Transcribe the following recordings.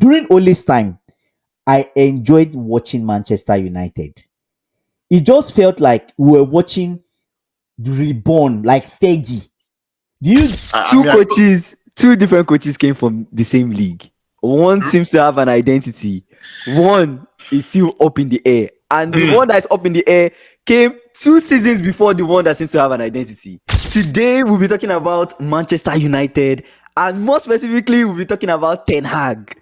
during Ole's time, I enjoyed watching Manchester United. It just felt like we were watching the reborn, like Fergie. Do you? I Two mean, coaches, two different coaches came from the same league. One seems to have an identity. One is still up in the air. And the one that is up in the air came 2 seasons before the one that seems to have an identity. Today, we'll be talking about Manchester United. And more specifically, we'll be talking about Ten Hag.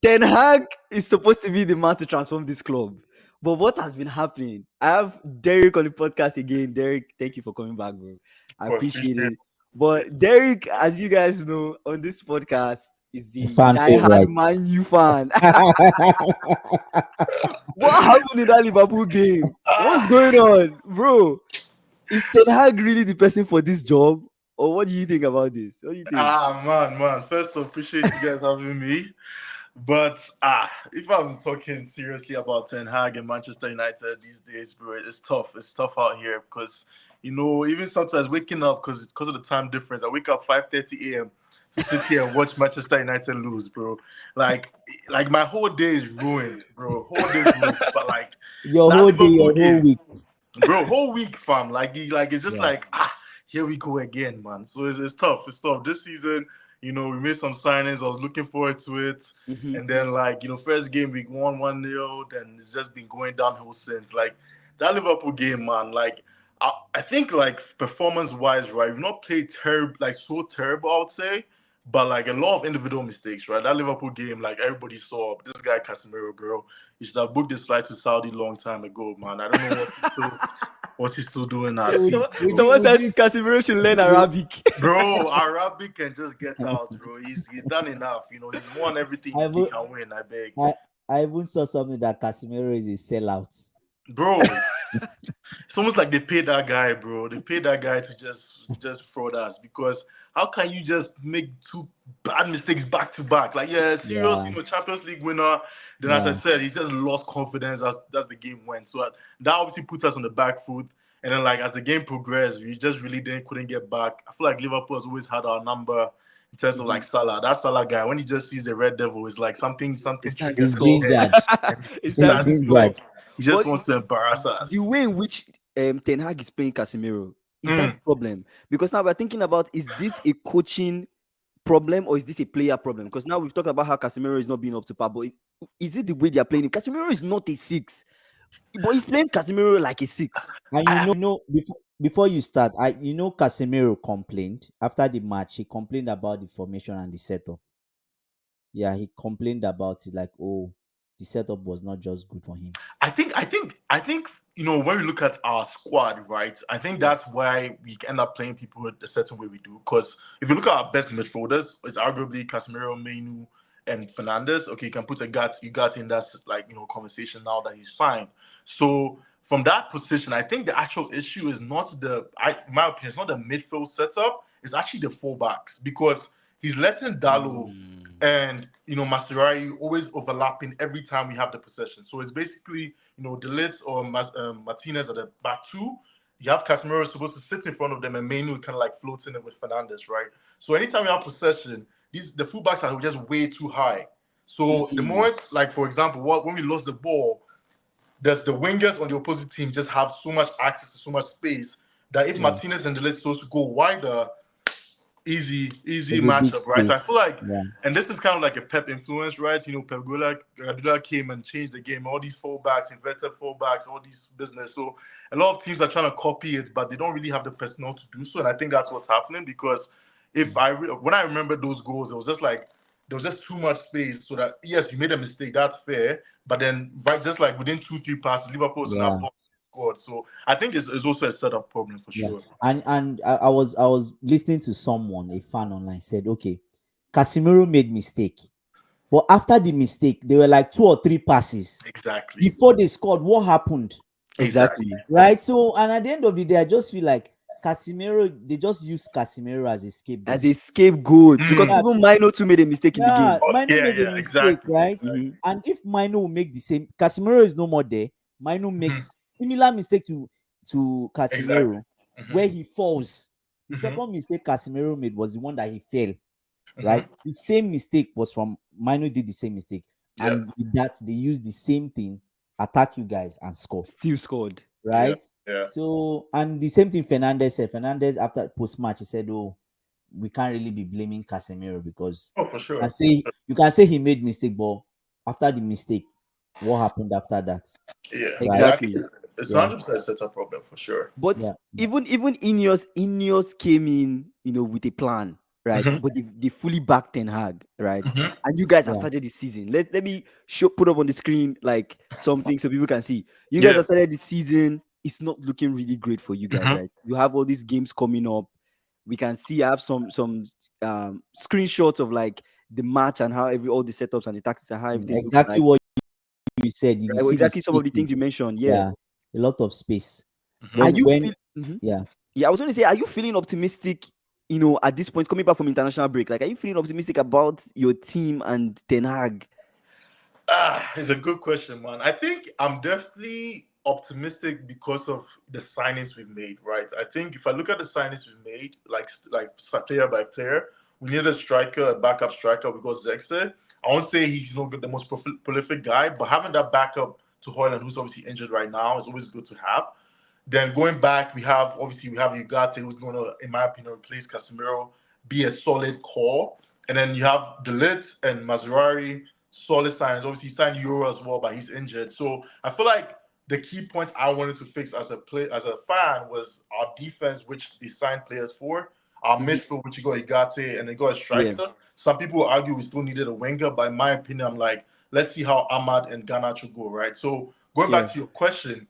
Ten Hag is supposed to be the man to transform this club. But what has been happening? I have Derek on the podcast again. Derek, thank you for coming back, bro. I appreciate it. But Derek, as you guys know, on this podcast is the Fan diehard favorite. Man U fan. What happened in that Liverpool game? What's going on, bro? Is Ten Hag really the person for this job, or what do you think about this? What do you think? man. First, of all, appreciate you guys having me. But if I'm talking seriously about Ten Hag and Manchester United these days, bro, it's tough. It's tough out here because even sometimes waking up because of the time difference. I wake up 5:30 a.m. to sit here and watch Manchester United lose, bro. Like my whole day is ruined, bro. Whole day is ruined. But like Your that whole day, Liverpool your whole game, week. bro, whole week, fam. It's just Yeah. like here we go again, man. So it's tough. It's tough. This season, we made some signings. I was looking forward to it. Mhm. And then first game we won 1-0, then it's just been going downhill since. Like that Liverpool game, man, I think performance wise, right, we've not played terrible so terrible, I would say. But like a lot of individual mistakes, right? That Liverpool game, like everybody saw this guy Casemiro, bro. He should have booked this flight to Saudi long time ago, man. I don't know what he's still doing at So, sea, So, would bro. you, someone would said you, Casemiro should learn Arabic. Bro, Arabic can just get out, bro. He's done enough. He's won everything I he would, can win. I beg, I, I even saw something that Casemiro is a sellout. bro. It's almost like they paid that guy, bro. They paid that guy to just fraud us because how can you just make two bad mistakes back to back? Like, yeah, serious, Yeah, Champions League winner. Then, as I yeah. said, he just lost confidence as the game went. So that obviously put us on the back foot. And then, as the game progressed, we just really couldn't get back. I feel like Liverpool has always had our number in terms of Salah. That Salah guy, when he just sees the red devil, it's like something It's time to triggers He's in his score. head, gingered. and he It's He's time starts to to score. score. gingered. He just But wants to embarrass the us. way in which Ten Hag is playing Casemiro, is that Mm. the problem? Because now we're thinking about, is this a coaching problem or is this a player problem? Because now we've talked about how Casemiro is not being up to par, but is it the way they are playing him? Casemiro is not a six, but he's playing Casemiro like a six. And before you start, Casemiro complained after the match. He complained about the formation and the setup. Yeah, he complained about it, like, oh, the setup was not just good for him. I think when we look at our squad, right? I think Yeah. that's why we end up playing people the certain way we do. Because if you look at our best midfielders, it's arguably Casemiro, Menu, and Fernandez. Okay, you can put you got in that conversation now that he's fine. So from that position, I think the actual issue is not my opinion, it's not the midfield setup. It's actually the fullbacks because he's letting Dalo Mm. and Mascherano always overlapping every time we have the possession. So it's basically Delete or Martinez at the back two. You have Casemiro supposed to sit in front of them and Menu kind of like floats in it with Fernandez, right? So anytime you have possession, the fullbacks are just way too high. So the Mm. moment, like for example, when we lost the ball, there's the wingers on the opposite team just have so much access to so much space that if Yeah, Martinez and Delete supposed to go wider, easy there's a big matchup, right? I space. feel like, Yeah, and this is kind of like a Pep influence, right? Pep Guardiola came and changed the game. All these fullbacks, inverted fullbacks, all these business. So a lot of teams are trying to copy it, but they don't really have the personnel to do so. And I think that's what's happening because when I remember those goals, it was just like there was just too much space. So that yes, you made a mistake, that's fair. But then right, just like within 2-3 passes, Liverpool was in our yeah, box scored. So I think it's also a setup problem for yeah. sure. And I was listening to someone, a fan online, said, okay, Casemiro made mistake, but after the mistake, there were like two or three passes Exactly. before they scored. What happened? Exactly. Exactly. Right. So, and at the end of the day, I just feel like Casemiro, they just use Casemiro as a As scapegoat. a scapegoat, because Mm. Yeah, even Mino too made a mistake in the yeah, game. Oh, Mino yeah, made a yeah, mistake, exactly. right? Hmm. And if Mino will make the same, Casemiro is no more there. Mino Mhm. makes similar mistake to Exactly. Casemiro, Hmm. where he falls. The Hmm. second mistake Casemiro made was the one that he fell. right? The same mistake was from Mino did the same mistake, Yeah. and with that they use the same thing, attack you guys and score, Still scored. Yeah. right? Yeah. So and the same thing Fernandez said. Fernandez after post match he said, "Oh, we can't really be blaming Casemiro because Oh, for you can sure. say he made mistake, but after the mistake, what happened after that, Yeah. right? Yeah. I think Exactly. it's Yeah, 100% set up problem for sure. But yeah, yeah. even Ineos came in, with a plan, right? Hmm. But they fully backed Ten Hag, right? Hmm. And you guys have Yeah. started the season. Let me put up on the screen like something so people can see. You guys Yeah. have started the season. It's not looking really great for you guys, Hmm. right? You have all these games coming up. We can see I have some screenshots of like the match and how all the setups and the tactics and how everything looks Exactly like. what you said. You Right? Well, see the exactly some of the things spaces. you mentioned. Yeah. Yeah, a lot of space. Are Hmm. you When feel? Mhm. yeah, Yeah, I was going to say, are you feeling optimistic? At this point, coming back from international break, like, are you feeling optimistic about your team and Ten Hag? It's a good question, man. I think I'm definitely optimistic because of the signings we've made, right? I think if I look at the signings we've made, player by player, we need a striker, a backup striker because Zexe. I won't say he's not the most prolific guy, but having that backup to Hoyland, who's obviously injured right now, is always good to have. Then going back, we have Ugarte, who's going to, in my opinion, replace Casemiro, be a solid core. And then you have Delit and Mazurari, solid signs. Obviously, he signed Euro as well, but he's injured. So I feel like the key points I wanted to fix as a fan was our defense, which they signed players for, our Mhm. midfield, which you got Ugarte, and they got a Yeah, striker. Some people argue we still needed a winger, but in my opinion, I'm like, let's see how Ahmad and Garnacho go, right? So going yeah, back to your question,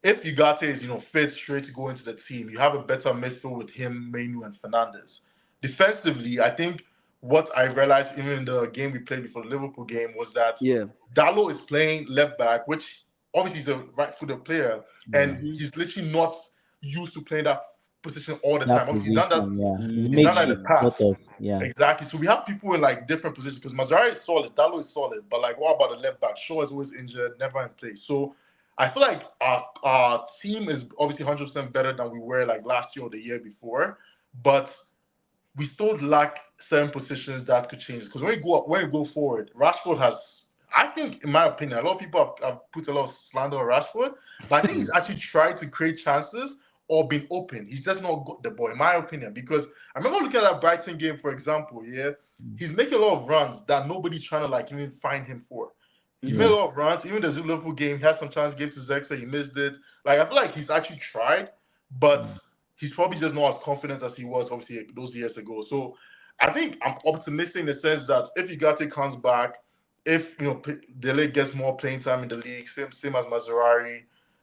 if Ugarte is fit straight to go into the team, you have a better midfield with him, Mainu, and Fernandez. Defensively, I think what I realized even in the game we played before the Liverpool game was that yeah. Dallo is playing left back, which obviously is a right-footed player, yeah. and Mhm. he's literally not used to playing that position all the That time. Obviously, position, yeah, it's he's done that in the Mm. makeshift sort past. of, yeah. Exactly. So we have people in like different positions because Mazzari is solid, Dallo is solid, but like what about the left back? Shaw is always injured, never in place. So I feel like our team is obviously 100% better than we were like last year or the year before, but we still lack certain positions that could change. Because when we go forward, Rashford has, I think, in my opinion, a lot of people have put a lot of slander on Rashford, but I think he's actually tried to create chances or been open. He's just not got the ball, in my opinion. Because I remember looking at that Brighton game, for example, yeah, Mm. he's making a lot of runs that nobody's trying to like even find him for. He's made Mhm. a Yeah, lot of runs. Even the Liverpool game, he had some chance, gave to Zexa, he missed it. Like I feel like he's actually tried, but mm, he's probably just not as confident as he was obviously those years ago. So I think I'm optimistic in the sense that if Ugarte comes back, if Dele gets more playing time in the league, same as Mazzurari.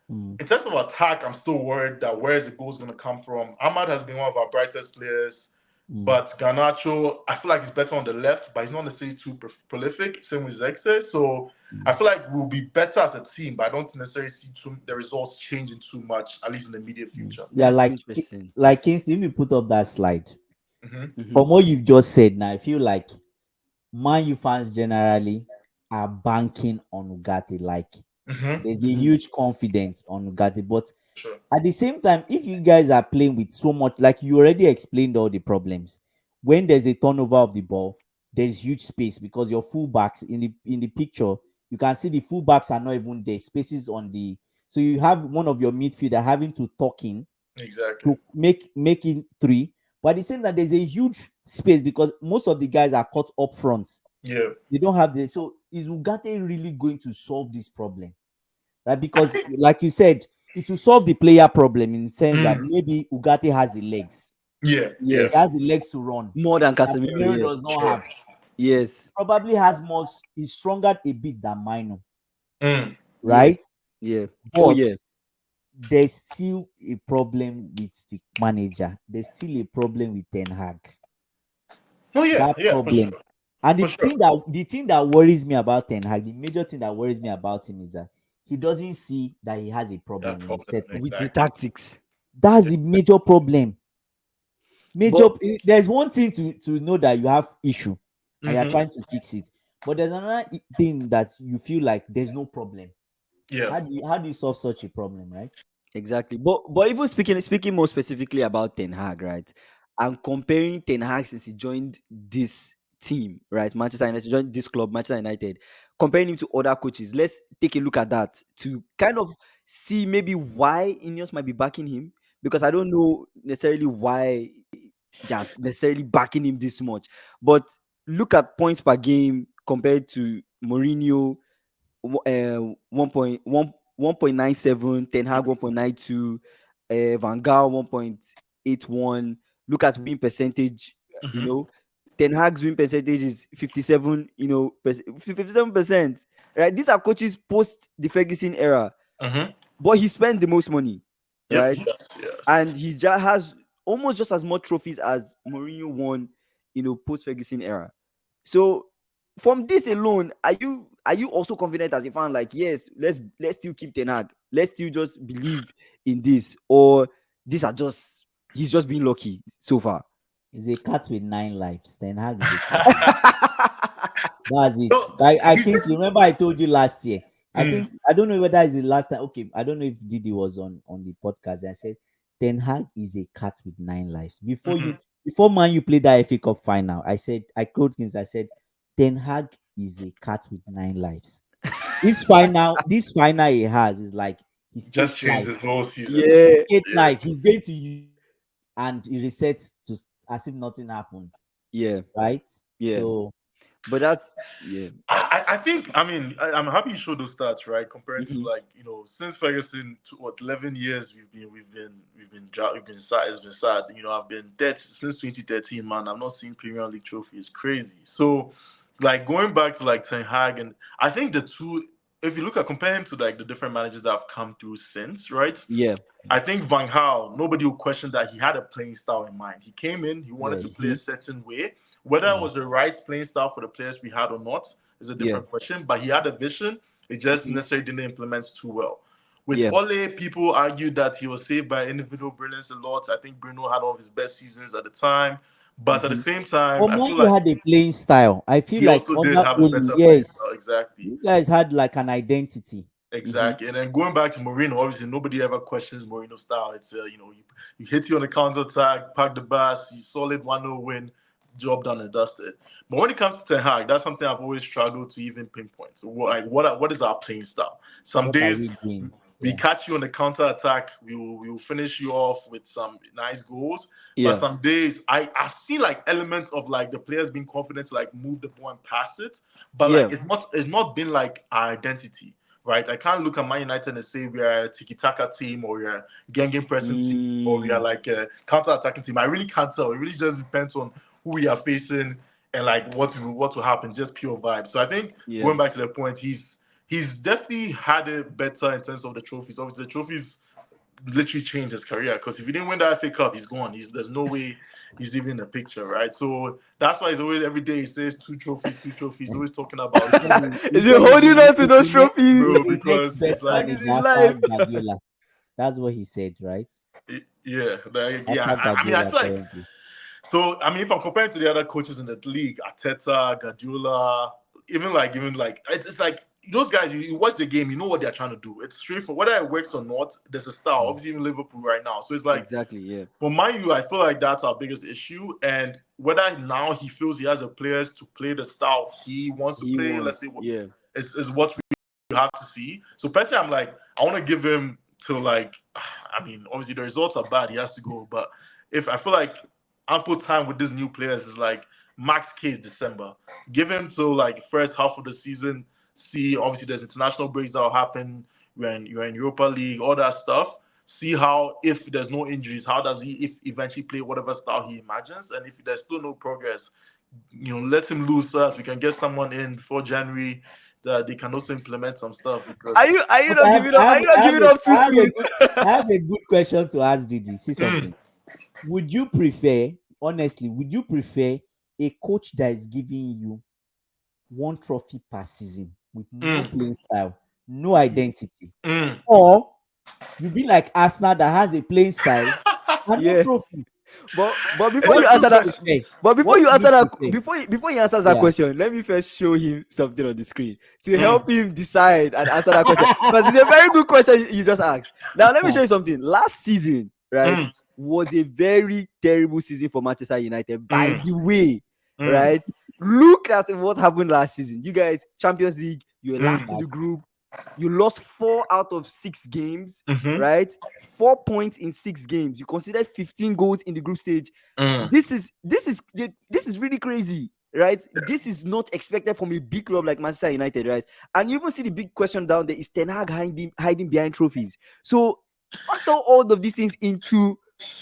mm, In terms of attack, I'm still worried that where is the goals going to come from? Ahmad has been one of our brightest players, mm. but Garnacho, I feel like he's better on the left, but he's not necessarily too prolific. Same with Zexe. So I Mm. feel like we'll be better as a team, but I don't necessarily see the results changing too much, at least in the immediate Mm. future. Yeah, That's interesting. like Kingsley, if you put up that slide, Hmm. Mhm. from what you've just said now, I feel like Man U fans generally are banking on Ugarte. Like Hmm. there's a Mhm. huge confidence on Ugarte, but Sure. at the same time, if you guys are playing with so much, like you already explained all the problems, when there's a turnover of the ball, there's huge space because your fullbacks in the picture, you can see the fullbacks are not even there. Spaces on the so you have one of your midfielder having to tuck in Exactly. to make it three, but at the same time, there's a huge space because most of the guys are caught up front. Yeah. They don't have the so is Ugarte really going to solve this problem? Right? I Because, think. like you said, it will solve the player problem in the sense that Mm, maybe Ugarte has the legs. yeah. Yeah. He Yes, has the legs to run. more than Casemiro. Casemiro Yeah. does not Sure. have. Yes. Probably has more. He's stronger a bit than Mino, Mm, Yes. right? Yeah. Oh But yeah. there's still a problem with the manager. There's still a problem with Ten Hag. oh yeah. That Yeah. For problem. sure. And For sure. the thing that worries me about Ten Hag, the major thing that worries me about him is that he doesn't see that he has a That problem in his problem. setup. With the Exactly. tactics. That's the major problem. Major. But There's one thing to know that you have issue and you're Hmm. trying to fix it, but there's another thing that you feel like there's no problem. Yeah. How do you solve such a problem, right? exactly. But even speaking more specifically about Ten Hag, right? and comparing Ten Hag since he joined this team, right? Manchester United joined this club, Manchester United, comparing him to other coaches. Let's take a look at that to kind of see maybe why Ineos might be backing him, because I don't know necessarily why they are necessarily backing him this much. But look at points per game compared to Mourinho, 1.97, Ten Hag 1.92, Van Gaal 1.81. Look at win percentage. You Mm-hmm. know, Ten Hag's win percentage is 57. 57%. Right, these are coaches post the Ferguson era, Mm-hmm. but he spent the most money, Yep. right? Yes. Yes. And he just has almost just as much trophies as Mourinho won, post Ferguson era. So from this alone, are you also confident as a fan? Like, yes, let's still keep Ten Hag. Let's still just believe in this, or these are just he's just been lucky so far. He's a cat with 9 lives. Ten Hag is a cat. That's it. No, I he's think, remember I told you last year. I mm, think, I don't know whether it's the last time. Okay, I don't know if Didi was on the podcast. I said Ten Hag is a cat with 9 lives. mhm. Before Man you played that FA Cup final, I said, I quote things. I said Ten Hag is a cat with 9 lives. This final he has is like his Just eighth changed life. his whole season. This is Yeah, eighth Yeah. life. He's going to use, and he resets to as if nothing happened. yeah, Right? yeah. So But that's yeah. I think I mean I'm happy you showed those stats, right? Compared to Mhm. like since Ferguson to what 11 years sad. It's been sad. I've been dead since 2013, man. I've not seen Premier League trophy. It's crazy. So like going back to like Ten Hag, and I think the two, if you look at compare him to like the different managers that have come through since, right? Yeah, I think Van Gaal, nobody will question that he had a playing style in mind. He came in, he wanted to yes. play a certain way. Whether it Yeah. was the right playing style for the players we had or not is a yeah, different question. But he had a vision. It just mhm, necessarily didn't implement too well. With yeah, Ole, people argued that he was saved by individual brilliance a lot. I think Bruno had one of his best seasons at the time. But at the mhm, same time, But I Man feel U like had a playing style. I feel he like also did under have a Oli, better playing yes, style. Exactly. you guys had like an identity. mhm, Exactly. And then going back to Mourinho, obviously nobody ever questions Mourinho's style. It's you hit you on the counter attack, pack the bass, you solid 1-0 win, job done and dusted. But when it comes to Ten Hag, that's something I've always struggled to even pinpoint. So what is our playing style? Some What are days we doing? we Yeah. catch you on the counter attack, we will finish you off with some nice goals. But yeah, some days I've seen like elements of like the players being confident to like move the ball and pass it. But like yeah, it's not been like our identity, right? I can't look at Man United and say we are a tiki taka team or we are a ganging pressing team or we are mm, like a counter attacking team. I really can't tell. It really just depends on who we are facing and like what will happen. Just pure vibe. So I think yeah. going back to the point, he's definitely had it better in terms of the trophies. Obviously, the trophies literally changed his career because if he didn't win the FA Cup, he's gone. There's no way he's even in the picture, right? So that's why he's always every day he says two trophies, two trophies. He's always talking about He said two, he Is he said holding on to those trophies? bro, he's the next because best And like is manager in after life. Guardiola. That's what he said, right? yeah. After I mean, I Guardiola feel like currently. so. I mean, if I'm comparing to the other coaches in the league, Arteta, Guardiola, even like it's like those guys. You watch the game, you know what they're trying to do. It's straightforward. Whether it works or not, there's a style. Mm. Obviously, even Liverpool right now. So it's like Exactly. Yeah. for Man U, I feel like that's our biggest issue. And whether now he feels he has the players to play the style he wants to He play, let's wants. say, Yeah. is what we have to see. So personally, I'm like, I want to give him to like, I mean, obviously the results are bad, he has to go. But if I feel like ample time with these new players is like max case December, give him till like first half of the season. See, obviously there's international breaks that will happen when you're in Europa League, all that stuff. See how if there's no injuries, how does he if eventually play whatever style he imagines, and if there's still no progress, let him lose us. We can get someone in before January that they can also implement some stuff Are because you are you Okay, not giving up? Are you not giving up too soon? I have a good question to ask Didi. See mm, something. Would you prefer, honestly, would you prefer a coach that is giving you one trophy per season with no mm, playing style, no identity? mm. Or you be like Arsenal that has a playing style and no Yeah. trophy? But before It's What you a do good answer you that, question. prefer? but before What you do you answer that, prefer? before he answers that Yeah. question, let me first show him something on the screen to Mm, help him decide and answer that question. Because it's a very good question you just asked. Now let me show you something. Last season, right? mm, was a very terrible season for Manchester United. By Mm. the way, Mm. right? Look at what happened last season. You guys, Champions League, you're last in Mm. the group. You lost 4 out of 6 games, Mm-hmm. right? 4 points in 6 games. You considered 15 goals in the group stage. Mm. This is really crazy, right? This is not expected from a big club like Manchester United, right? And you even see the big question down there: is Ten Hag hiding behind trophies? So factor all of these things into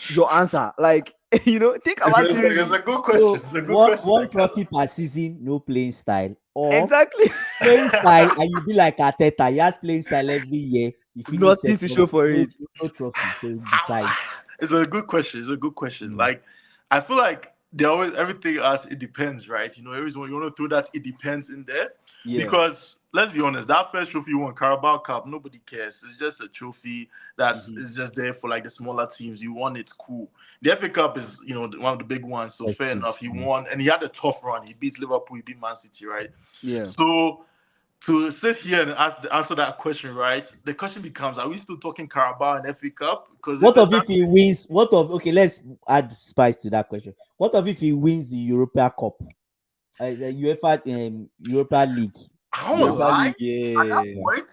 your answer. Like think It's a, about it's, it a, it's really. a good question. So It's a good question. one Like that. trophy per season, no playing style, or Exactly. playing style, and you be like Arteta. He has playing style every year. You finish Nothing to second, show for no, it. no trophy. So you decide. It's a good question. It's a good question. Mm. Like, I feel like they always everything else it depends, right? You know, everyone you want to throw that it depends in there Yeah. because let's be honest, that first trophy you won, Carabao Cup, nobody cares. It's just a trophy that's Mhm. is just there for like the smaller teams. You won, it's cool. The FA Cup is one of the big ones, so fair Prestige. enough. He won and he had a tough run. He beat Liverpool, he beat Man City, right? Yeah. So to sit here and answer that question, right? The question becomes: are we still talking Carabao and FA Cup? Because if What it's of that, if he wins? What of okay? Let's add spice to that question. What of if he wins the Europa Cup, the UEFA Europa League? I won't Europa Europa lie. League. League. At that Yeah. Yeah. point,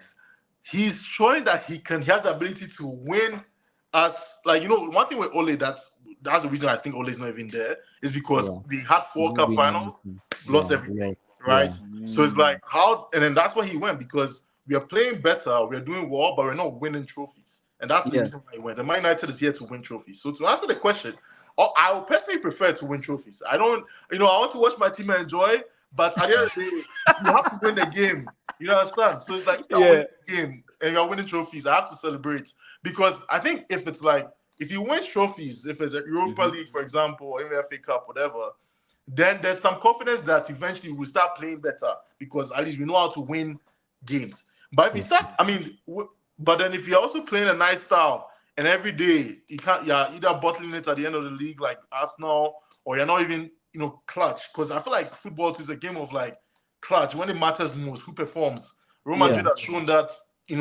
he's showing that he has the ability to win. As like one thing with Ole that's the reason I think Ole is not even there is because Yeah. they had He four didn't cup win finals, anything. lost Yeah. everything, Lost. right? Yeah. So it's like Mm. how, and then that's why he went because we are playing better, we're doing well, but we're not winning trophies, and that's the Yeah. reason why he went. And Man United is here to win trophies. So to answer the question, I would personally prefer to win trophies. I don't, I want to watch my team and enjoy, but at the end of the day, you have to win the game. You understand? So it's like if you're Yeah. winning the game and you're winning trophies, I have to celebrate because I think if it's like if you win trophies, if it's a Europa Mhm. League, for example, or even FA Cup, whatever, then there's some confidence that eventually we'll start playing better because at least we know how to win games. But if you start, Okay. I mean, but then if you're also playing a nice style and every day you can't, you're either bottling it at the end of the league like Arsenal, or you're not even, clutch. Because I feel like football is a game of like clutch when it matters most, who performs. Real Yeah. Madrid Yeah. has shown that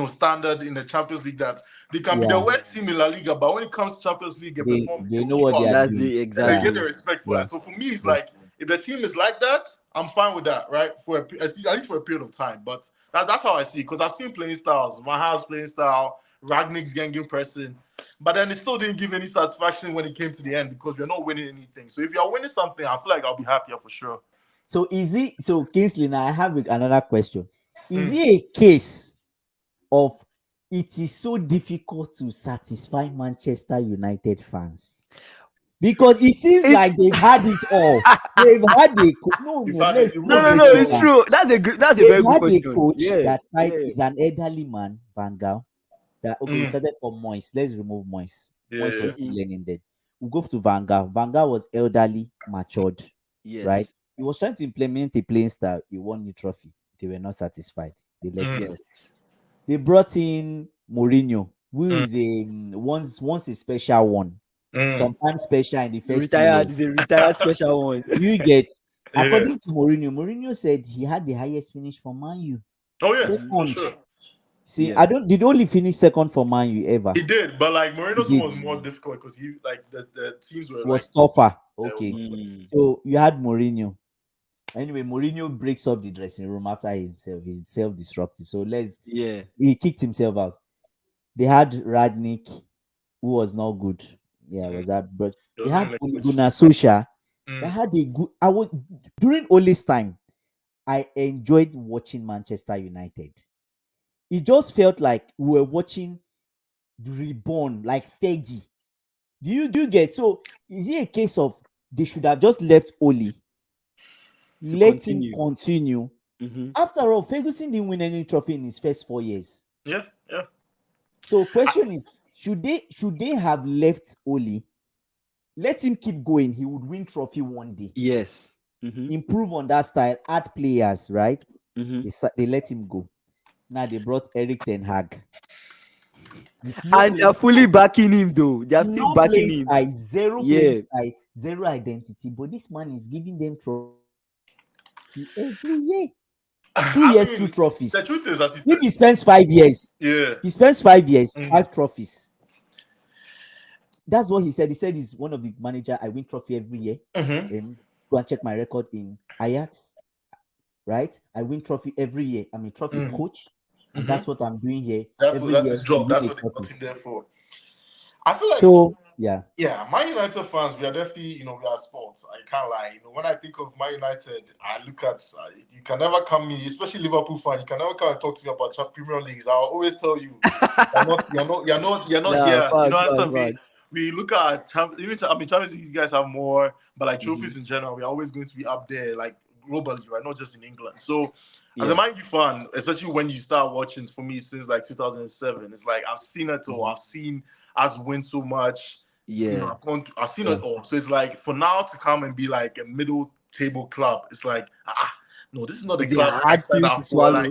standard in the Champions League that they can be the Yeah. worst team in La Liga, but when it comes to Champions League, they perform, They they will know show what they out are That's doing. it. and they Yeah. get the Exactly. respect for Yeah. that. So for me, it's Yeah. like if the team is like that, I'm fine with that, right? For at least for a period of time. But that's how I see it because I've seen playing styles, my house playing style, Ragnick's gang pressing, but then it still didn't give any satisfaction when it came to the end because we're not winning anything. So if you're winning something, I feel like I'll be happier for sure. So Kingsley, now I have another question. Is Mm. it a case of it is so difficult to satisfy Manchester United fans? Because it seems It's like they've had it all. They've had You've had it, let's you've no, won no, break no. many it It's down. goals. true. That's a They've very good had a question. coach Yeah. that tried Yeah. is an elderly man, Van Gaal. That okay, we Mm. started from Moyes. Let's remove Moyes. Moyes Yeah. was still Mhm. learning then. We go to Van Gaal. Van Gaal was elderly, matured, right? Yes. He was trying to implement a playing style. He won the trophy. They were not satisfied. They let him Mm. go. Yes. They brought in Mourinho, who Mm. is a once a special one, Mm. sometimes special in the first two Retired is years. a retired special one. You get, Yeah. according to Mourinho, Mourinho said he had the highest finish for Man U. Oh yeah, for Second. sure. See, Yeah. I don't did only finish second for Man U ever. He did, but like He Moreno's one did. was more difficult because he like the teams were like Was tougher. it was Okay. tougher. Mm. So you had Mourinho. Anyway, Mourinho breaks up the dressing room after himself. He's self-destructive. So Yeah. he kicked himself out. They had Radnick, who was not good. Yeah, Mm. was that? But It they wasn't had even Ole like much. Gunnar Solskjaer. That Mm. had a good. I was during Ole's time. I enjoyed watching Manchester United. It just felt like we were watching the reborn, like Fergie. Do you get? So is it a case of they should have just left Ole, To let him continue. continue? Mm-hmm. After all, Ferguson didn't win any trophy in his first 4 years. Yeah, yeah. So I, question is, should they have left Ole? Let him keep going. He would win trophy one day. Yes. Mm-hmm. Improve on that style. Add players, right? Mm-hmm. They let him go. Now they brought Eric Ten Hag with no And playing they're fully style. backing him though. They are still No backing playing him. style, zero playing Yeah. style, zero identity. But this man is giving them trophy every year. Two I years, two mean, the trophies. truth is, as you If said, he spends 5 years, yeah. he spends 5 years, Mm. 5 trophies. That's what he said. He said he's one of the manager. I win trophy every year. Mm-hmm. And go and check my record in Ajax, right? I win trophy every year. I'm a trophy Mm-hmm. coach, and Mm-hmm. that's what I'm doing here. That's what Every that's year his we job. win That's a what they got trophy. him there for. I feel like So yeah, yeah, Man United fans, we are definitely, we are sports. I can't lie. When I think of Man United, I look at, you can never come me, especially Liverpool fan, you can never come and talk to me about Premier Leagues. I'll always tell you, you're not Nah, here. facts, facts, So facts. we look at, Champions League, you guys have more, but like Mhm. trophies in general, we're always going to be up there, like globally, right? Not just in England. So as a Yeah. Man U fan, especially when you start watching, for me, since like 2007, it's like I've seen it all. Mhm. I've seen us win so much. Yeah. I've seen yeah, it all. So it's like for now to come and be like a middle table club, it's like no, this is not the It's a club I hard signed pill to up for. swallow.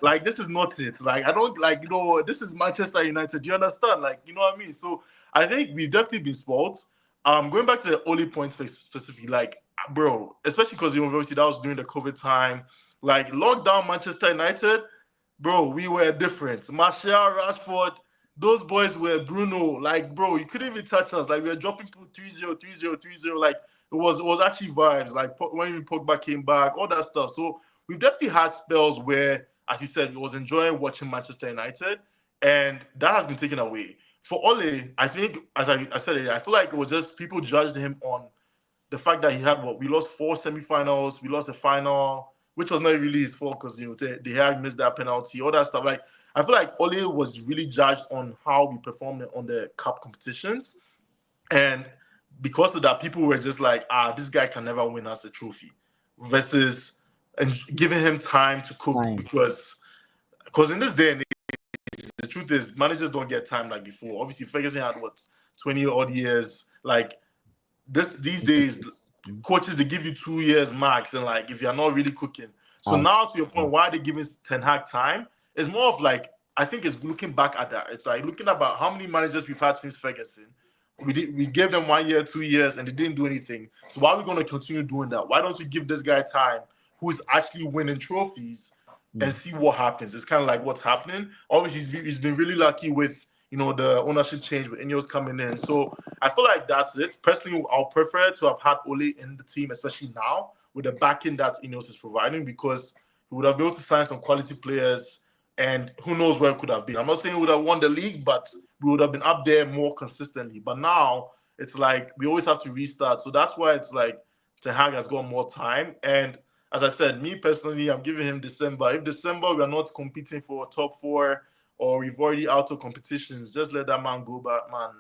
Like this is not it. Like I don't like this is Manchester United. Do you understand? Like you know what I mean? So I think we've definitely been spoiled. Going back to the only point specifically, like bro, especially because obviously that was during the COVID time. Like lockdown Manchester United, bro, we were different. Martial, Rashford, those boys were Bruno. Like, bro, you couldn't even touch us. Like, we were dropping people 3-0, 3-0, 3-0. Like, it was actually vibes. Like, when Pogba came back, all that stuff. So, we've definitely had spells where, as you said, we was enjoying watching Manchester United. And that has been taken away. For Ole, I think, as I said earlier, I feel like it was just people judged him on the fact that he had we lost 4 semifinals, we lost the final, which was not really his fault because they had missed that penalty, all that stuff. Like I feel like Ole was really judged on how we performed on the cup competitions, and because of that, people were just like, this guy can never win us a trophy, versus and giving him time to cook time, because in this day and age, the truth is managers don't get time like before. Obviously, Ferguson had 20 odd years, like these days, 26. coaches they give you 2 years max, and like if you're not really cooking. So Out, now to your point, out. why are they giving Ten Hag time? It's more of like I think it's looking back at that. It's like looking about how many managers we've had since Ferguson. We gave them 1 year, 2 years, and they didn't do anything. So why are we going to continue doing that? Why don't we give this guy time, who's actually winning trophies, and Mm. see what happens? It's kind of like what's happening. Obviously, he's been really lucky with the ownership change with Ineos coming in. So I feel like that's it. Personally, I'll prefer to have had Ole in the team, especially now with the backing that Ineos is providing, because he would have been able to sign some quality players, and who knows where it could have been. I'm not saying we would have won the league, but we would have been up there more consistently. But now it's like we always have to restart. So that's why it's like Ten Hag has got more time. And as I said, me personally, I'm giving him December. If December we are not competing for top four, or we've already out of competitions, just let that man go back, man.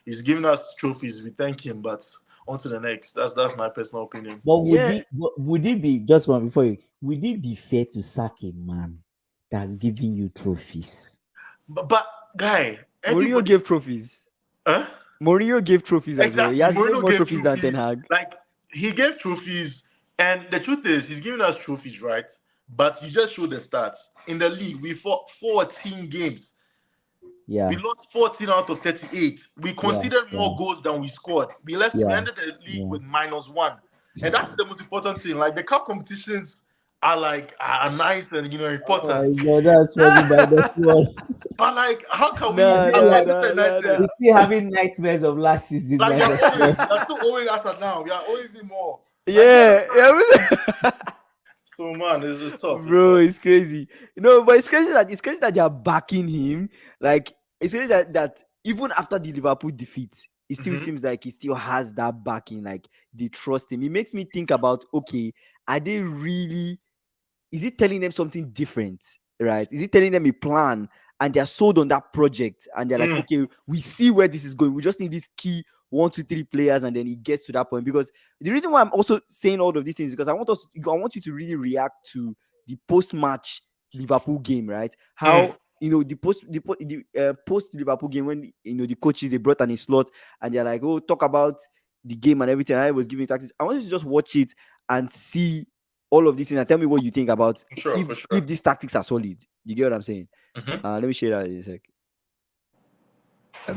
He's giving us trophies. We thank him, but on to the next. That's my personal opinion. But Yeah. would it be just one before you? Would it be fair to sack a man that's giving you trophies? But guy, Mourinho everybody, gave trophies. huh? Mourinho gave trophies as well. He Exactly. has gave Mourinho more gave trophies than Ten trophies. Hag. Like he gave trophies, and the truth is, he's giving us trophies, right? But you just show the stats in the league. We fought 14 games. We Yeah, lost 14 out of 38. We yeah, conceded yeah, more goals than we scored. We yeah. ended the league Yeah. with -1. And that's the most important thing. Like the cup competitions are like are nice and Oh my important. god, that's funny by this one. But like how can we It's Nah, still as nah, like Manchester nah, nah, United, nah. we're still having nightmares of last season like by this one. we are still owing us now. We are owing even more. Like you Yeah, understand? yeah. So man, it's tough. It's Bro, tough. it's crazy. But it's crazy that they are backing him. Like it's crazy that even after the Liverpool defeat, it still Hmm. seems like he still has that backing. Like they trust him. It makes me think about, okay, are they really, is it telling them something different, right? Is it telling them a plan, and they're sold on that project, and they're like, Mm, okay, we see where this is going. We just need these key 1, 2, 3 players, and then it gets to that point. Because the reason why I'm also saying all of these things is because I want you to really react to the post-match Liverpool game, right? mm. How the post Liverpool game, when the coaches, they brought an slot, and they're like, oh, talk about the game and everything. I was giving tactics. I want you to just watch it and see all of these things and tell me what you think about For sure, if for sure. if these tactics are solid. You get what I'm saying? Hmm. Let me share that in a sec.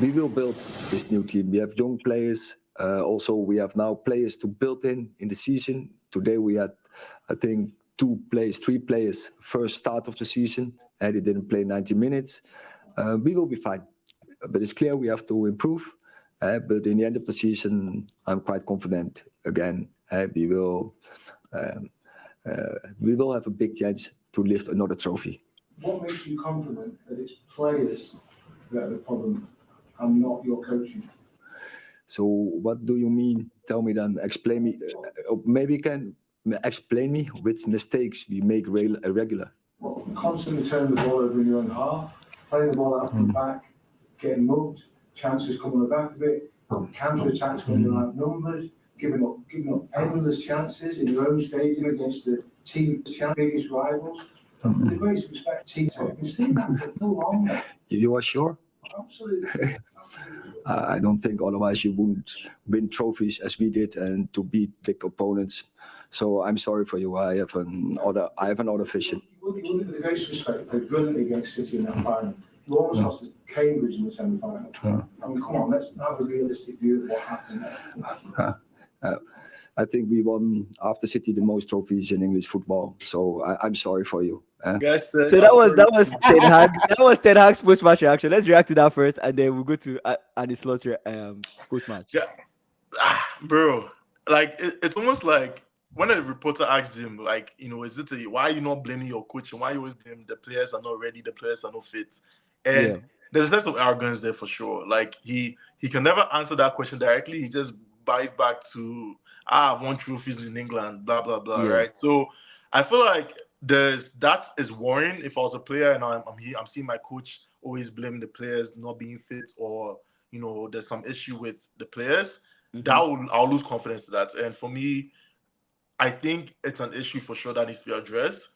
We will build this new team. We have young players. Also, we have now players to build in the season. Today we had, I think, 3 players first start of the season, and they didn't play 90 minutes. We will be fine. but it's clear we have to improve. But in the end of the season, I'm quite confident again. We will have a big chance to lift another trophy. What makes you confident that it's players that are the problem and not your coaching? So what do you mean? Tell me then. Explain me. Maybe you can explain me which mistakes we make regular. Well, constantly turning the ball over in your own half, playing the ball out from the back, getting mugged, chances coming on the back of it, counter attacks when you're outnumbered, giving up endless chances in your own stadium against the team's biggest rivals. With the greatest respect, team, I've been seeing that for so long now. You are sure? Absolutely. I don't think otherwise you wouldn't win trophies as we did and to beat big opponents. So I'm sorry for you. I have another vision. You wouldn't, with the greatest respect, play brilliantly against City in that final. You almost lost to Cambridge in the semi-final. I mean, come on, let's have a realistic view of what happened there. I think we won after City the most trophies in English football. So I'm sorry for you. Guys, So that was Ten Hag's post-match reaction. Let's react to that first, and then we'll go to Andy Slot's post-match. Yeah, bro. Like it's almost like when a reporter asked him, like, why are you not blaming your coach and why you always blame the players are not ready, the players are not fit, and there's a sense of arrogance there for sure. Like he can never answer that question directly. He just bites back to I've won trophies in England, blah blah blah, right? So I feel like that is worrying. If I was a player and I'm here, I'm seeing my coach always blame the players not being fit, or there's some issue with the players. I'll lose confidence to that. And for me, I think it's an issue for sure that needs to be addressed.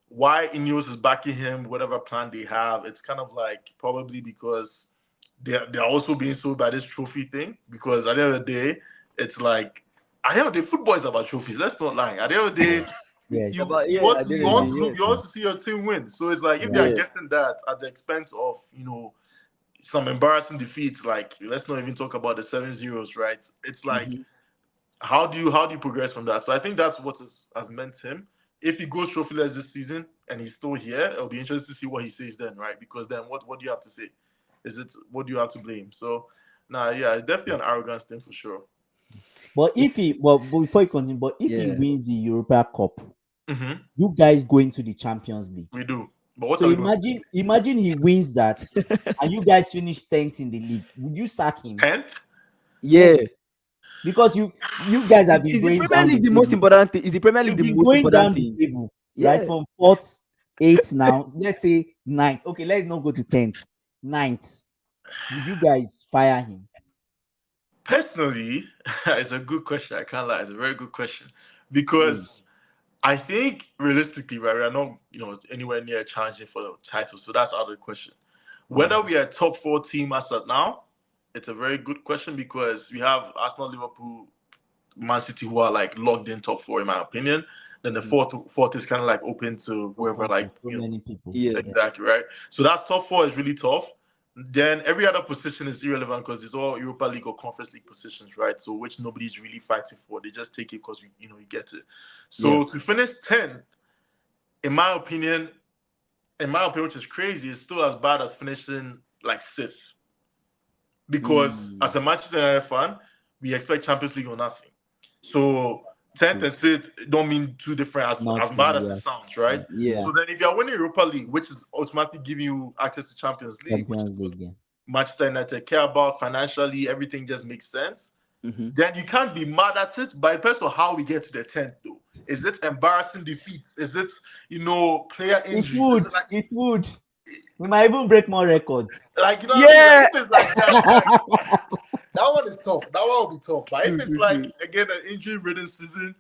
Why Ineos is backing him, whatever plan they have, it's kind of like probably because they're also being sold by this trophy thing. Because at the end of the day, it's like at the end of the day, football is about trophies. Let's not lie. At the end of the day, Yes. you Yeah, want at the to end of the you want to see your team win. So it's like if they are getting that at the expense of some embarrassing defeats, like let's not even talk about the 7-0s, right? It's like how do you progress from that? So I think that's what has meant him. If he goes trophyless this season and he's still here, it'll be interesting to see what he says then, right? Because then what do you have to say? What do you have to blame? So definitely an arrogance thing for sure. But but before you continue, if he wins the Europa Cup, Mm-hmm. you guys go into the Champions League. We do. But what So are we going to imagine he wins that and you guys finish 10th in the league. Would you sack him? 10th? Yeah. Because you guys have been Is the going Premier down League the the most table. important thing? Is the Premier League You've the been most going important down thing? the table, Yeah. right? From 4th, 8th now. Let's say 9th. Okay, let's not go to 10th. 9th. Would you guys fire him? Personally, it's a good question. I can't lie. It's a very good question. Because I think realistically, right, we are not, anywhere near challenging for the title. So that's out of the question. Whether we are a top 4 team as of now, it's a very good question because we have Arsenal, Liverpool, Man City who are like locked in top 4 in my opinion. Then the fourth is kind of like open to whoever, like so many people. Yeah. exactly, right. So that's top 4 is really tough. Then every other position is irrelevant because it's all Europa League or Conference League positions, right? So which nobody's really fighting for. They just take it because you get it. So to finish 10th, in my opinion, which is crazy, it's still as bad as finishing like 6th. Because as a Manchester United fan, we expect Champions League or nothing. So 10th and 6th don't mean too different as bad as it sounds, right? Yeah. So then if you're winning Europa League, which is automatically giving you access to Champions League, which is what Manchester United care about financially, everything just makes sense. Then you can't be mad at it. But it depends on how we get to the 10th, though. Is it embarrassing defeats? Is it, player injuries? It would. We might even break more records. Like, what I mean? Like, if it's like that, that one is tough. That one will be tough. But if it's like, again, an injury-ridden season,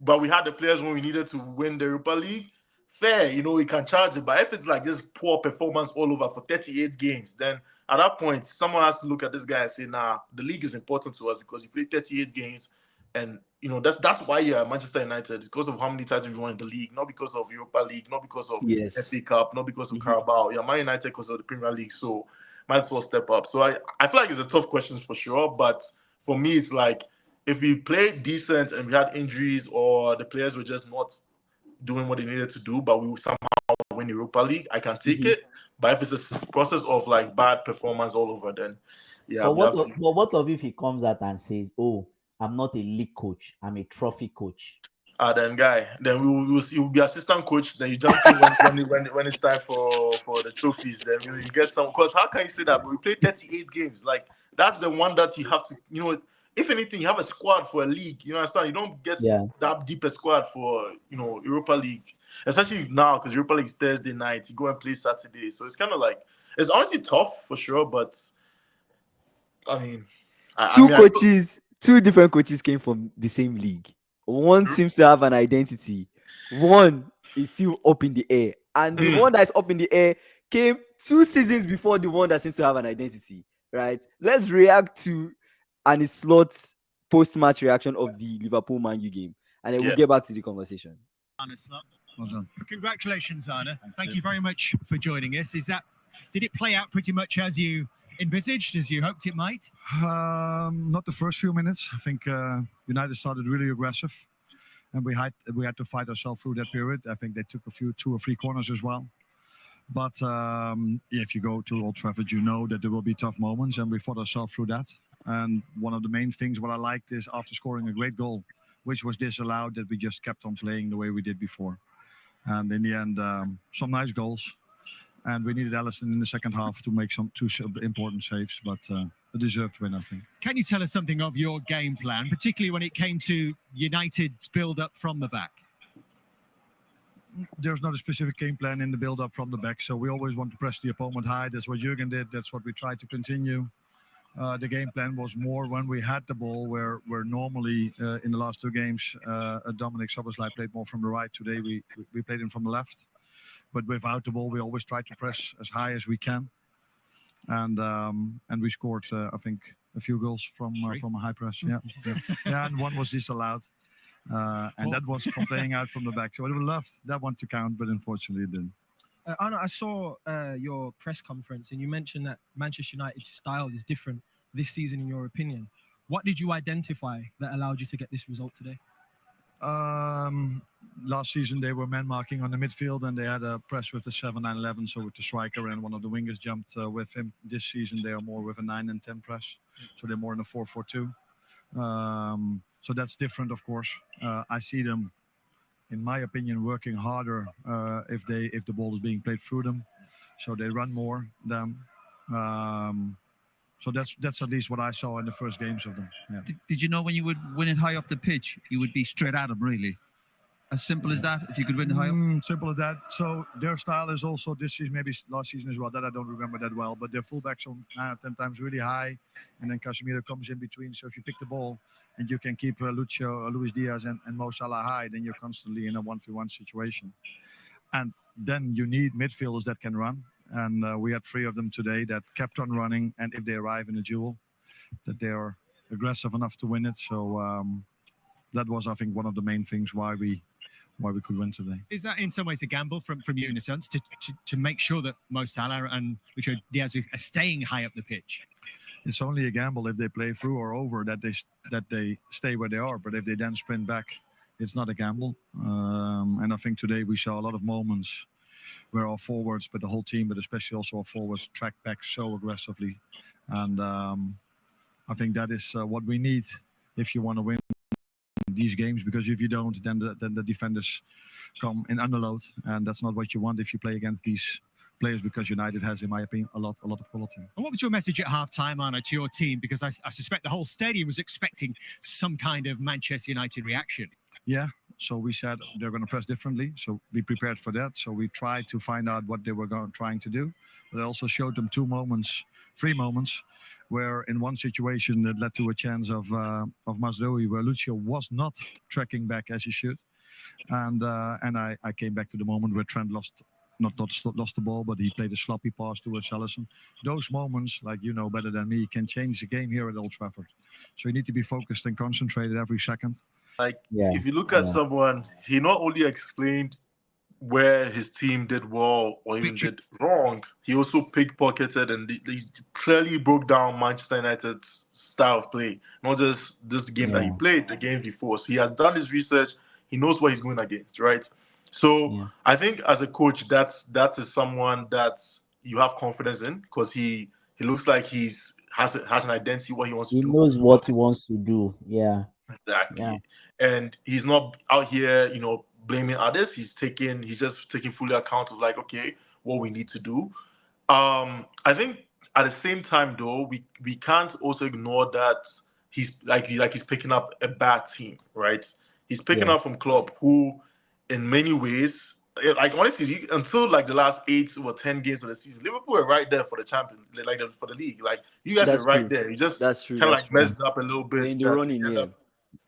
but we had the players when we needed to win the Europa League, fair, we can charge it. But if it's like just poor performance all over for 38 games, then at that point, someone has to look at this guy and say, nah, the league is important to us because you play 38 games. And, that's why you're Manchester United. It's because of how many titles you won in the league, not because of Europa League, not because of FA Cup, not because of Carabao. You're Man United because of the Premier League. So might as well step up. So I feel like it's a tough question for sure. But for me, it's like if we played decent and we had injuries or the players were just not doing what they needed to do, but we somehow win Europa League, I can take it. But if it's a process of like bad performance all over, then yeah, But we have to. but what of if he comes out and says, "Oh, I'm not a league coach. I'm a trophy coach." Then guy, then you'll be assistant coach. Then you jump in when it's time for the trophies. Then you get some. Because how can you say that? But we played 38 games. Like that's the one that you have to. If anything, you have a squad for a league. You understand? You don't get Yeah. that deep a squad for Europa League, especially now because Europa League is Thursday night. You go and play Saturday, so it's kind of like it's honestly tough for sure. But I mean, Two different coaches came from the same league. One seems to have an identity. One is still up in the air. And the one that is up in the air came 2 seasons before the one that seems to have an identity. Right? Let's react to Annie Slot's post-match reaction of the Liverpool Man U game. And then we'll get back to the conversation. Anna Slot. Well done. Congratulations, Anna. Thank you very much for joining us. Did it play out pretty much as you envisaged, as you hoped it might? Not the first few minutes. I think United started really aggressive, and we had to fight ourselves through that period. I think they took two or three corners as well. But if you go to Old Trafford, you know that there will be tough moments, and we fought ourselves through that. And one of the main things what I liked is after scoring a great goal, which was disallowed, that we just kept on playing the way we did before. And in the end, some nice goals. And we needed Alisson in the second half to make two important saves, but a deserved win, I think. Can you tell us something of your game plan, particularly when it came to United's build-up from the back? There's not a specific game plan in the build-up from the back, so we always want to press the opponent high. That's what Jurgen did. That's what we tried to continue. The game plan was more when we had the ball, where normally in the last two games, Dominic Szoboszlai played more from the right. Today we played him from the left. But without the ball, we always try to press as high as we can, and we scored, I think, a few goals from a high press. Yeah, and one was disallowed, and that was from playing out from the back. So I would have loved that one to count, but unfortunately it didn't. Arno, I saw your press conference, and you mentioned that Manchester United's style is different this season, in your opinion. What did you identify that allowed you to get this result today? Last season they were man marking on the midfield, and they had a press with the 7-9-11, so with the striker and one of the wingers jumped with him. This season they are more with a 9 and 10 press, so they're more in a 4-4-2. So that's different, of course. I see them, in my opinion, working harder if the ball is being played through them, so they run more than. So that's at least what I saw in the first games of them. Yeah. Did you know when you would win it high up the pitch, you would be straight at them, really? As simple as that, if you could win it high up? Simple as that. So their style is also this season, maybe last season as well, that I don't remember that well, but their fullbacks are 9 or 10 times really high, and then Casemiro comes in between. So if you pick the ball and you can keep Lucio, Luis Diaz and Mo Salah high, then you're constantly in a 1v1 situation. And then you need midfielders that can run. And we had 3 of them today that kept on running, and if they arrive in a duel, that they are aggressive enough to win it. So that was, I think, one of the main things why we could win today. Is that in some ways a gamble from you, in a sense, to make sure that Mo Salah and Lucho Diaz are staying high up the pitch? It's only a gamble if they play through or over that they stay where they are. But if they then sprint back, it's not a gamble. And I think today we saw a lot of moments where our forwards, but the whole team, but especially also our forwards, track back so aggressively. And I think that is what we need if you want to win these games, because if you don't, then the defenders come in underload, and that's not what you want if you play against these players, because United has, in my opinion, a lot of quality. And what was your message at half-time, Arno, to your team? Because I suspect the whole stadium was expecting some kind of Manchester United reaction. Yeah, so we said they're going to press differently, so be prepared for that. So we tried to find out what they were trying to do, but I also showed them 3 moments, where in one situation it led to a chance of Mazraoui, where Lucio was not tracking back as he should, and I came back to the moment where Trent lost the ball, but he played a sloppy pass towards Alisson. Those moments, like you know better than me, can change the game here at Old Trafford. So you need to be focused and concentrated every second. Like, if you look at someone, he not only explained where his team did well or even did wrong, he also pickpocketed and he clearly broke down Manchester United's style of play. Not just this game that he played, the game before. So he has done his research. He knows what he's going against, right? So I think as a coach, that is someone that you have confidence in because he looks like has an identity what he wants to He do. knows what he wants to do. Yeah. Yeah. Exactly. And he's not out here, blaming others. He's just taking fully account of like, okay, what we need to do. I think at the same time though, we can't also ignore that he's picking up a bad team, right? He's picking Yeah. up from club who, in many ways, like honestly, until like the last 8 or 10 games of the season, Liverpool are right there for the champion, for the league. Like you guys are That's right true. there. You just That's true. kind of That's like true. messed up a little They're bit in the that running, you end yeah. up,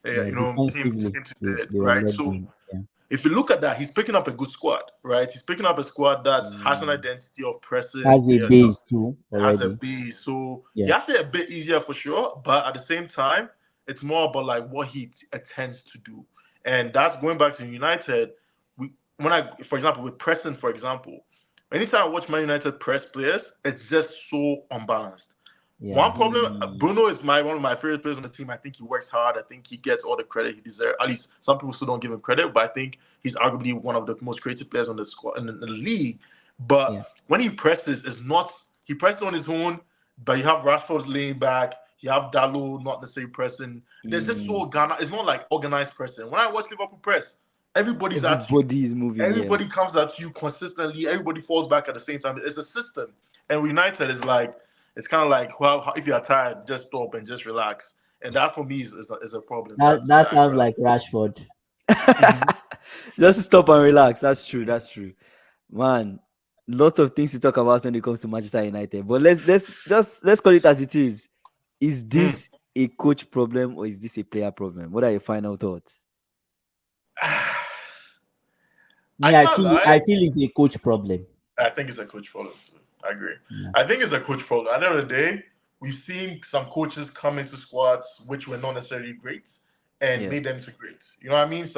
Yeah. him Defensively, to dead, they were right? let So down. Yeah. if you look at that, he's picking up a good squad, right? He's picking up a squad that has an identity of pressing. Has a base too Has a already. base, so he Yeah. has it a bit easier for sure. But at the same time, it's more about like what he attends to do, and that's going back to United. We for example, with Preston, for example, anytime I watch Man United press players, it's just so unbalanced. One Yeah. problem, Bruno is one of my favorite players on the team. I think he works hard. I think he gets all the credit he deserves. At least some people still don't give him credit, but I think he's arguably one of the most creative players on the squad in the league. Yeah. But when he presses, it's not he pressed on his own. But you have Rashford laying back. You have Dalot not necessarily pressing. There's just so Ghana. It's not like organized pressing. When I watch Liverpool press, everybody's at you. Everybody is moving, yeah. Everybody comes at you consistently. Everybody falls back at the same time. It's a system. And with United is like it's kind of like well, if you're tired, just stop and just relax. And that for me is a problem. That sounds like Rashford. Just stop and relax. That's true. That's true. Man, lots of things to talk about when it comes to Manchester United. But let's call it as it is. Is this a coach problem or is this a player problem? What are your final thoughts? Me, I feel it's a coach problem. I think it's a coach problem too. I agree. Yeah. I think it's a coach problem. At the end of the day, we've seen some coaches come into squads which were not necessarily great and made them to great. You know what I mean?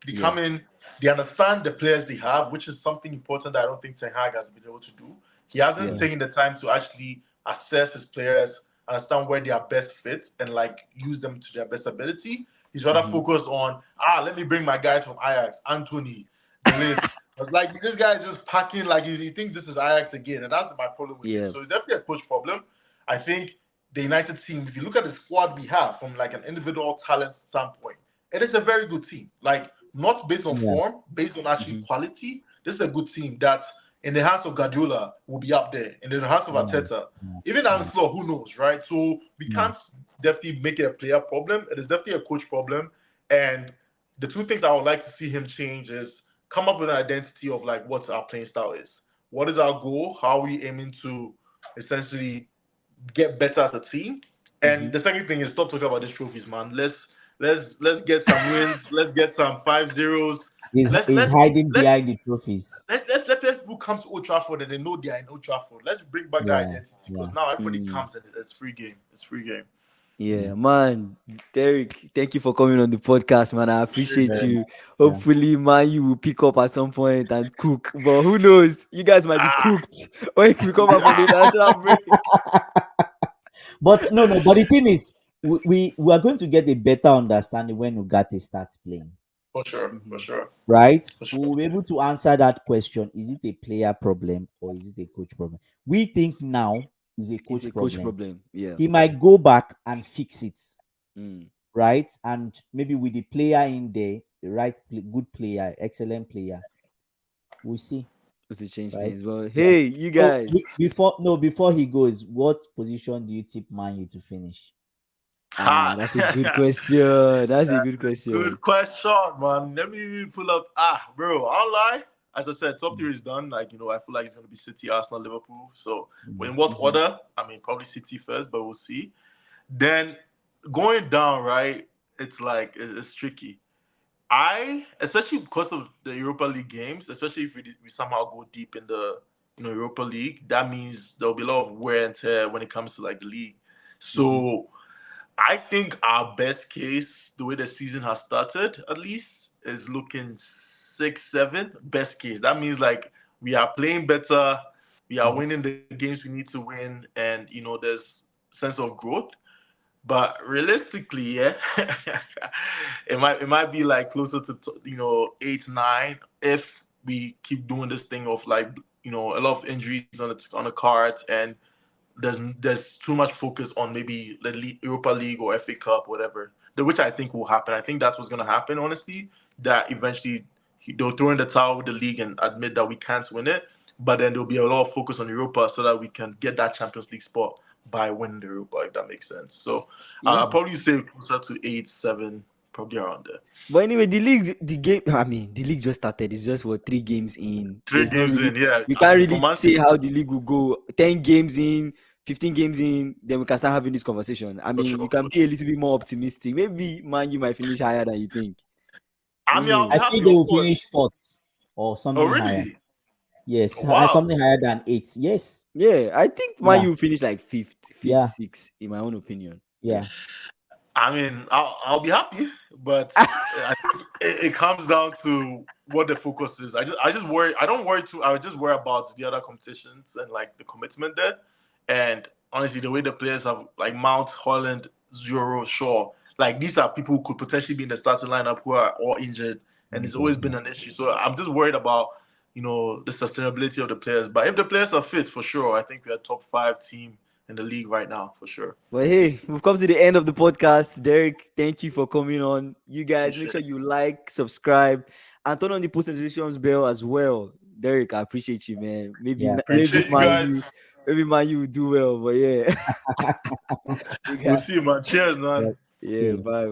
They come in, they understand the players they have, which is something important that I don't think Ten Hag has been able to do. He hasn't taken the time to actually assess his players, understand where they are best fit, and like use them to their best ability. He's rather focused on let me bring my guys from Ajax, Anthony, Delete. It's like this guy is just packing like he thinks this is Ajax again, and that's my problem with him. So it's definitely a coach problem. I think the United team, if you look at the squad we have from like an individual talent standpoint, it is a very good team. Like not based on form, based on actually quality. This is a good team that in the hands of Guardiola will be up there. In the hands of Arteta, even on the floor, who knows, right? So we can't definitely make it a player problem. It is definitely a coach problem. And the two things I would like to see him change is come up with an identity of like what our playing style is. What is our goal? How are we aiming to essentially get better as a team? And the second thing is stop talking about these trophies, man. Let's get some wins. Let's get some 5-0s. He's hiding behind the trophies. Let people come to Old Trafford and they know they are in Old Trafford. Let's bring back that identity because now everybody comes and it's free game. It's free game. Yeah, man. Derek, thank you for coming on the podcast, man. I appreciate you. Hopefully, man, you will pick up at some point and cook. But who knows? You guys might be cooked when you come back from the international break. But no. But the thing is, we are going to get a better understanding when Ugarte starts playing. For sure. Right? For sure. We will be able to answer that question. Is it a player problem or is it a coach problem? We think now is a coach problem. Yeah. He might go back and fix it. Right? And maybe with the player in there, the right good player, excellent player. We'll see. To change things. Well, hey, you guys. So before he goes, what position do you tip Man U to finish? That's a good question. That's a good question. Good question, man. Let me pull up. Bro, I'll lie. As I said, top 3 is done. Like, I feel like it's going to be City, Arsenal, Liverpool. So, in what order? I mean, probably City first, but we'll see. Then, going down, right, it's like, it's tricky. Especially because of the Europa League games, especially if we somehow go deep in the Europa League, that means there'll be a lot of wear and tear when it comes to like the league. So I think our best case, the way the season has started, at least, is looking 6-7. Best case. That means like we are playing better, we are winning the games we need to win, and there's sense of growth. But realistically, it might be like closer to 8-9 if we keep doing this thing of like a lot of injuries on the cards, and there's too much focus on maybe the Europa League or FA Cup, whatever. Which I think will happen. I think that's what's going to happen. Honestly, that eventually they'll throw in the towel with the league and admit that we can't win it. But then there'll be a lot of focus on Europa so that we can get that Champions League spot by winning the Europa, if that makes sense. So Yeah. I'll probably say closer to 8, 7, probably around there. But anyway, the league just started. It's just 3 games in. 3 games in, yeah. We can't For really Man say City, how the league will go. 10 games in, 15 games in, then we can start having this conversation. I for mean, sure. you can be a little bit more optimistic. Maybe Man, you might finish higher than you think. I mean, I'll be I happy, think they of will course. finish fourth or Oh, something higher. really? Yes, Wow. something higher than 8. Yes. Yeah, I think Man Yeah. U finish like fifth, Yeah. sixth, in my own opinion. Yeah. I mean, I'll be happy, but I think it comes down to what the focus is. I just worry. I don't worry too. I just worry about the other competitions and like the commitment there. And honestly, the way the players have like Mount, Holland, Zuro, Shaw, like these are people who could potentially be in the starting lineup who are all injured, and it's always been an issue. So I'm just worried about the sustainability of the players. But if the players are fit, for sure, I think we're a top 5 team in the league right now, for sure. But hey, we've come to the end of the podcast. Derek, thank you for coming on. You guys, make sure you like, subscribe, and turn on the post notifications bell as well. Derek, I appreciate you, man. Maybe Yeah. Appreciate you guys. maybe Man U will do well, but yeah. We'll see, man. Cheers, man. Yeah. Yeah, See. bye.